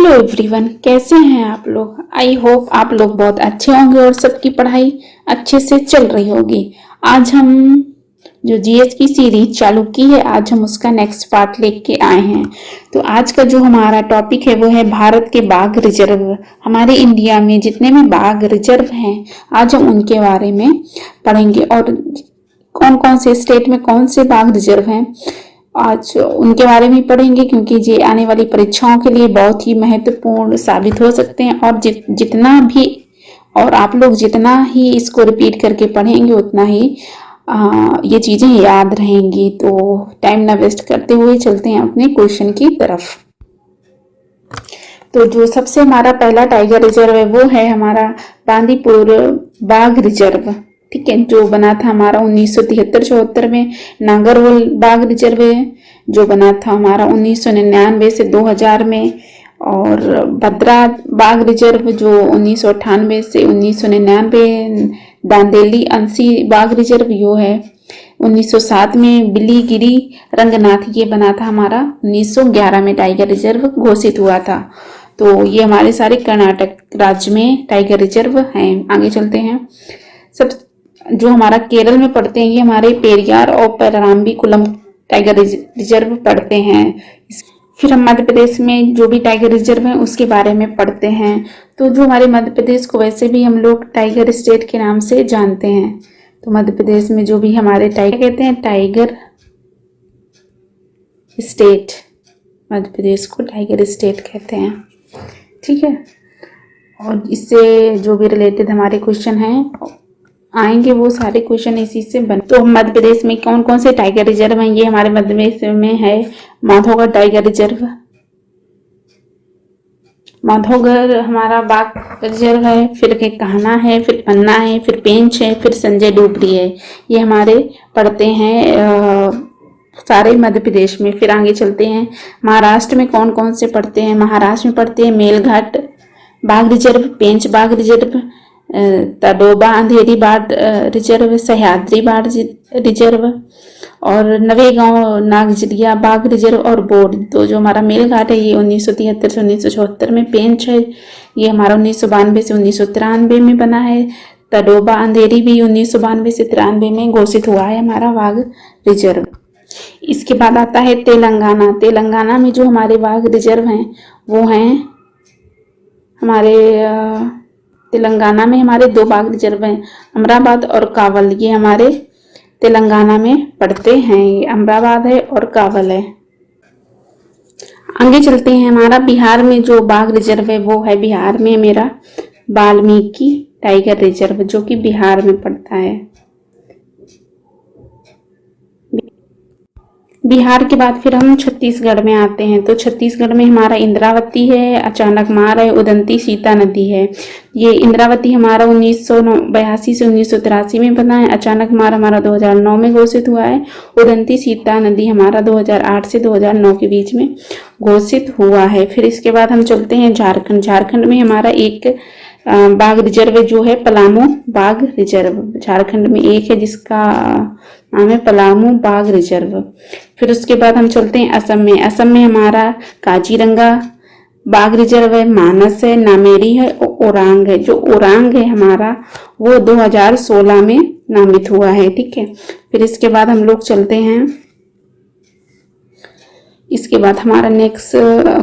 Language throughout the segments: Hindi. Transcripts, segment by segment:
हेलो एवरीवन, कैसे हैं आप लोग। आई होप आप लोग बहुत अच्छे होंगे और सबकी पढ़ाई अच्छे से चल रही होगी। आज हम जो जीएस की सीरीज चालू की है, आज हम उसका नेक्स्ट पार्ट लेके आए हैं। तो आज का जो हमारा टॉपिक है वो है भारत के बाघ रिजर्व। हमारे इंडिया में जितने भी बाघ रिजर्व हैं, आज हम उनके बारे में पढ़ेंगे और कौन कौन से स्टेट में कौन से बाघ रिजर्व हैं, आज उनके बारे में पढ़ेंगे, क्योंकि ये आने वाली परीक्षाओं के लिए बहुत ही महत्वपूर्ण साबित हो सकते हैं। और जितना भी और आप लोग जितना ही इसको रिपीट करके पढ़ेंगे उतना ही ये चीजें याद रहेंगी। तो टाइम ना वेस्ट करते हुए चलते हैं अपने क्वेश्चन की तरफ। तो जो सबसे हमारा पहला टाइगर रिजर्व है वो है हमारा बांदीपुर बाघ रिजर्व। ठीक है, जो बना था हमारा 1973-74 में। नागरहोल बाघ रिजर्व है जो बना था हमारा 1999 से 2000 में। और भद्रा बाघ रिजर्व जो 1998 से 1999। दांदेली अंसी बाघ रिजर्व यो है 1907 में। बिलीगिरी रंगनाथ ये बना था हमारा 1911 में टाइगर रिजर्व घोषित हुआ था। तो ये हमारे सारे कर्नाटक राज्य में टाइगर रिजर्व हैं। आगे चलते हैं। सब जो हमारा केरल में पड़ते हैं ये हमारे पेरियार और पेराम्बीकुलम टाइगर रिजर्व पड़ते हैं। फिर हम मध्य प्रदेश में जो भी टाइगर रिजर्व हैं उसके बारे में पढ़ते हैं। तो जो हमारे मध्य प्रदेश को वैसे भी हम लोग टाइगर स्टेट के नाम से जानते हैं। तो मध्य प्रदेश में जो भी हमारे टाइगर कहते हैं टाइगर स्टेट, मध्य प्रदेश को टाइगर स्टेट कहते हैं। ठीक है, और इससे जो भी रिलेटेड हमारे क्वेश्चन हैं आएंगे वो सारे क्वेश्चन इसी से बने। तो मध्य प्रदेश में कौन कौन से टाइगर रिजर्व हैं, ये हमारे मध्य प्रदेश में है माधोगढ़ टाइगर रिजर्व। माधोगढ़ हमारा बाघ रिजर्व है। फिर कान्हा है, फिर पन्ना है, फिर पेंच है, फिर संजय डोबरी है। ये हमारे पड़ते हैं सारे मध्य प्रदेश में। फिर आगे चलते हैं महाराष्ट्र में कौन कौन से पड़ते हैं। महाराष्ट्र में पड़ते हैं मेलघाट बाघ रिजर्व, पेंच बाघ रिजर्व, तडोबा अंधेरी बाघ रिजर्व, सह्याद्री बाघ रिजर्व और नवेगांव नागजरिया बाघ रिजर्व और बोर्ड। तो जो हमारा मेलघाट है ये 1973 से 1974 में। पेंच है ये हमारा 1992 से 1993 में बना है। तडोबा अंधेरी भी 1992 से 93 में घोषित हुआ है हमारा बाघ रिजर्व। इसके बाद आता है तेलंगाना। तेलंगाना में जो हमारे बाघ रिजर्व हैं वो हैं हमारे तेलंगाना में हमारे दो बाघ रिजर्व हैं, अमराबाद और कावल। ये हमारे तेलंगाना में पड़ते हैं। ये अमराबाद है और कावल है। आगे चलते हैं। हमारा बिहार में जो बाघ रिजर्व है वो है बिहार में मेरा वाल्मीकि टाइगर रिजर्व, जो कि बिहार में पड़ता है। बिहार के बाद फिर हम छत्तीसगढ़ में आते हैं। तो छत्तीसगढ़ में हमारा इंद्रावती है, अचानकमार है, उदंती सीता नदी है। ये इंद्रावती हमारा 1982 से 1983 में बना है। अचानकमार हमारा 2009 में घोषित हुआ है। उदंती सीता नदी हमारा 2008 से 2009 के बीच में घोषित हुआ है। फिर इसके बाद हम चलते हैं झारखंड। झारखंड में हमारा एक बाघ रिजर्व जो है पलामू बाघ रिजर्व। झारखंड में एक है जिसका नाम है पलामू बाघ रिजर्व। फिर उसके बाद हम चलते हैं असम में। असम में हमारा काजीरंगा बाघ रिजर्व है, मानस है, नामेरी है और ओरांग है। जो ओरांग है हमारा वो 2016 में नामित हुआ है। ठीक है, फिर इसके बाद हम लोग चलते हैं। इसके बाद हमारा नेक्स्ट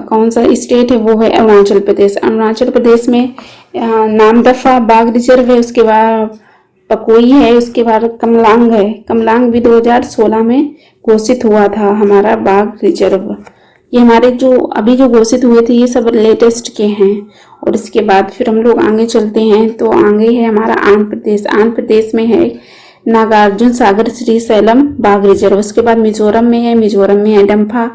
कौन सा स्टेट है वो है अरुणाचल प्रदेश। अरुणाचल प्रदेश में नामदफा बाघ रिजर्व है, उसके बाद पकोई है, उसके बाद कमलांग है। कमलांग भी 2016 में घोषित हुआ था हमारा बाघ रिजर्व। ये हमारे जो अभी जो घोषित हुए थे ये सब लेटेस्ट के हैं। और इसके बाद फिर हम लोग आगे चलते हैं। तो आगे है हमारा आंध्र प्रदेश। आंध्र प्रदेश में है नागार्जुन सागर श्री सैलम बाघ रिजर्व। उसके बाद मिजोरम में है डम्फा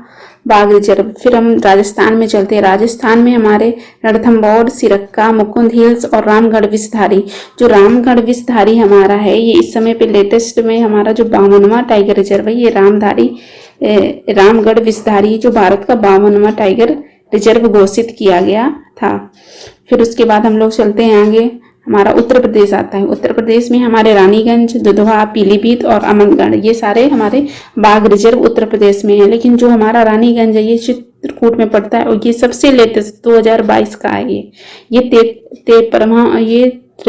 बाघ रिजर्व। फिर हम राजस्थान में चलते हैं। राजस्थान में हमारे रणथंभौर, सिरक्का, मुकुंद हिल्स और रामगढ़ विषधारी। जो रामगढ़ विषधारी हमारा है ये इस समय पे लेटेस्ट में हमारा जो 52वां टाइगर रिजर्व है ये रामगढ़ विषधारी जो भारत का 52वां टाइगर रिजर्व घोषित किया गया था। फिर उसके बाद हम लोग चलते हैं आगे। हमारा उत्तर प्रदेश आता है। उत्तर प्रदेश में हमारे रानीगंज, दुधवा, पीलीभीत और अमनगढ़, ये सारे हमारे बाघ रिजर्व उत्तर प्रदेश में है। लेकिन जो हमारा रानीगंज है ये चित्रकूट में पड़ता है और ये सबसे लेटेस्ट 2022 का है। ये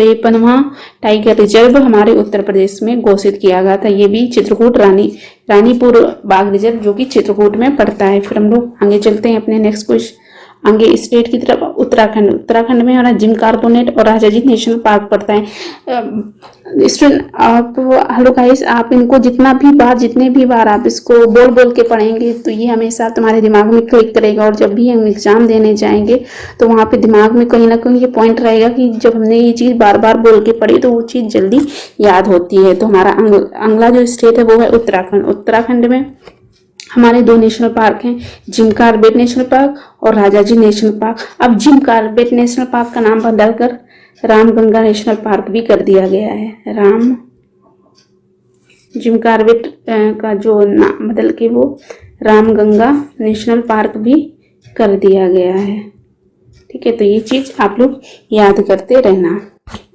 53वां टाइगर रिजर्व हमारे उत्तर प्रदेश में घोषित किया गया था। ये भी चित्रकूट रानीपुर बाघ रिजर्व जो कि चित्रकूट में पड़ता है। फिर हम लोग आगे चलते हैं अपने नेक्स्ट क्वेश्चन, आगे स्टेट की तरफ। उत्तराखंड में हमारा जिम कार्बोनेट और राजाजी नेशनल पार्क पड़ता है। स्टूडेंट आप, हेलो गाइस, आप इनको जितने भी बार आप इसको बोल के पढ़ेंगे तो ये हमेशा तुम्हारे दिमाग में क्लिक करेगा, और जब भी हम एग्जाम देने जाएंगे तो वहाँ पे दिमाग में कहीं ना कहीं ये पॉइंट रहेगा कि जब हमने ये चीज़ बार बार बोल के पढ़ी तो वो चीज़ जल्दी याद होती है। तो हमारा अगला जो स्टेट है वो है उत्तराखंड। उत्तराखंड में हमारे 2 नेशनल पार्क हैं, जिम कॉर्बेट नेशनल पार्क और राजाजी नेशनल पार्क। अब जिम कॉर्बेट नेशनल पार्क का नाम बदलकर रामगंगा नेशनल पार्क भी कर दिया गया है। जिम कॉर्बेट का जो नाम बदल के वो रामगंगा नेशनल पार्क भी कर दिया गया है। ठीक है, तो ये चीज़ आप लोग याद करते रहना।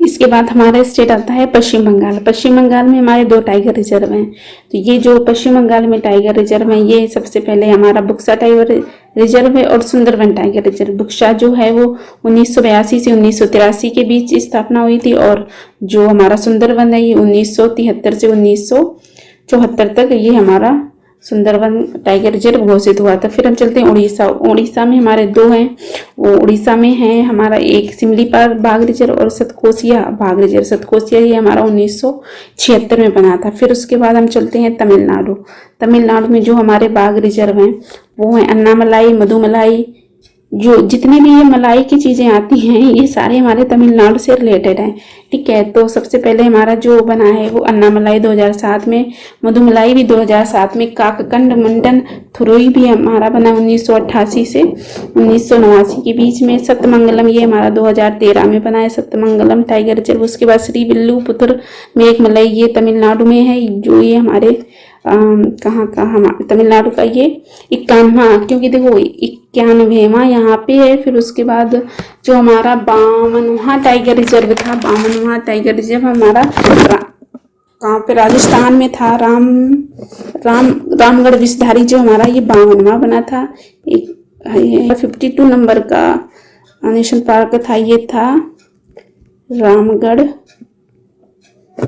इसके बाद हमारा स्टेट आता है पश्चिम बंगाल। पश्चिम बंगाल में हमारे 2 टाइगर रिजर्व हैं। तो ये जो पश्चिम बंगाल में टाइगर रिजर्व है, ये सबसे पहले हमारा बुक्सा टाइगर रिजर्व है और सुंदरवन टाइगर रिजर्व। बुक्सा जो है वो 1982 से 1983 के बीच स्थापना हुई थी, और जो हमारा सुंदरवन है ये 1973 से 1974 तक ये हमारा सुंदरवन टाइगर रिजर्व घोषित हुआ था। फिर हम चलते हैं उड़ीसा। उड़ीसा में हमारे 2 हैं। वो उड़ीसा में है हमारा एक सिमलीपाल बाघ रिजर्व और सतकोसिया बाघ रिजर्व। सतकोसिया ये हमारा 1976 में बना था। फिर उसके बाद हम चलते हैं तमिलनाडु। तमिलनाडु में जो हमारे बाघ रिजर्व हैं वो हैं अन्नामलाई, मधुमलाई, जो जितनी भी ये मलाई की चीज़ें आती हैं ये सारे हमारे तमिलनाडु से रिलेटेड हैं। ठीक है, तो सबसे पहले हमारा जो बना है वो अन्नामलाई 2007 में, मधुमलाई भी 2007 में, काककंड मंडन थुरोई भी हमारा बना 1988 से 1989 के बीच में। सत्यमंगलम ये हमारा 2013 में बना है, सत्यमंगलम टाइगर रिजर्व। उसके बाद श्रीविल्लुपुत्र मेघमलाई ये तमिलनाडु में है, जो ये हमारे कहाँ का हमारे तमिलनाडु का ये 51वां, क्योंकि देखो 91वां यहाँ पे है। फिर उसके बाद जो हमारा 52वां टाइगर रिजर्व था, 52वां टाइगर रिजर्व हमारा कहाँ पे राजस्थान में था, रामगढ़ विषधारी जो हमारा ये 52वां बना था। 52 नंबर का नेशनल पार्क था, ये था रामगढ़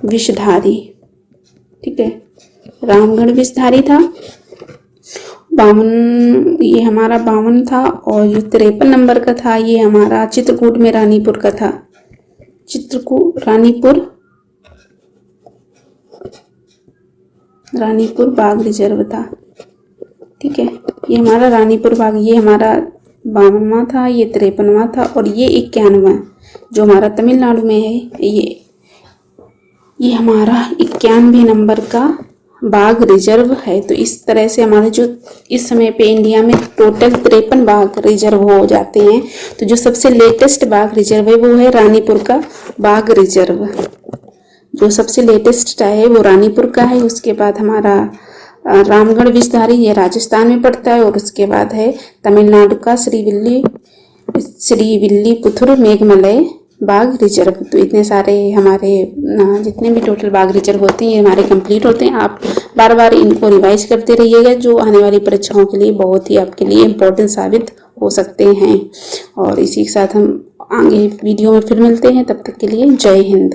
विषधारी। ठीक है, रामगढ़ विषधारी था। 52 ये हमारा 52 था, और ये 53 नंबर का था, ये हमारा चित्रकूट में रानीपुर का था। चित्रकूट रानीपुर बाघ रिजर्व था। ठीक है, ये हमारा रानीपुर बाघ, ये हमारा 52वां था, ये 53वां था, और ये 91वां जो हमारा तमिलनाडु में है। ये हमारा 91 नंबर का बाघ रिजर्व है। तो इस तरह से हमारे जो इस समय पे इंडिया में टोटल 53 बाघ रिजर्व हो जाते हैं। तो जो सबसे लेटेस्ट बाघ रिजर्व है वो है रानीपुर का बाघ रिजर्व। जो सबसे लेटेस्ट है वो रानीपुर का है। उसके बाद हमारा रामगढ़ विषधारी ये राजस्थान में पड़ता है, और उसके बाद है तमिलनाडु का श्रीविल्लीपुथुर मेघमलय बाघ रिजर्व। तो इतने सारे हमारे जितने भी टोटल बाघ रिजर्व होते हैं ये हमारे कंप्लीट होते हैं। आप बार बार इनको रिवाइज करते रहिएगा, जो आने वाली परीक्षाओं के लिए बहुत ही आपके लिए इम्पोर्टेंट साबित हो सकते हैं। और इसी के साथ हम आगे वीडियो में फिर मिलते हैं, तब तक के लिए जय हिंद।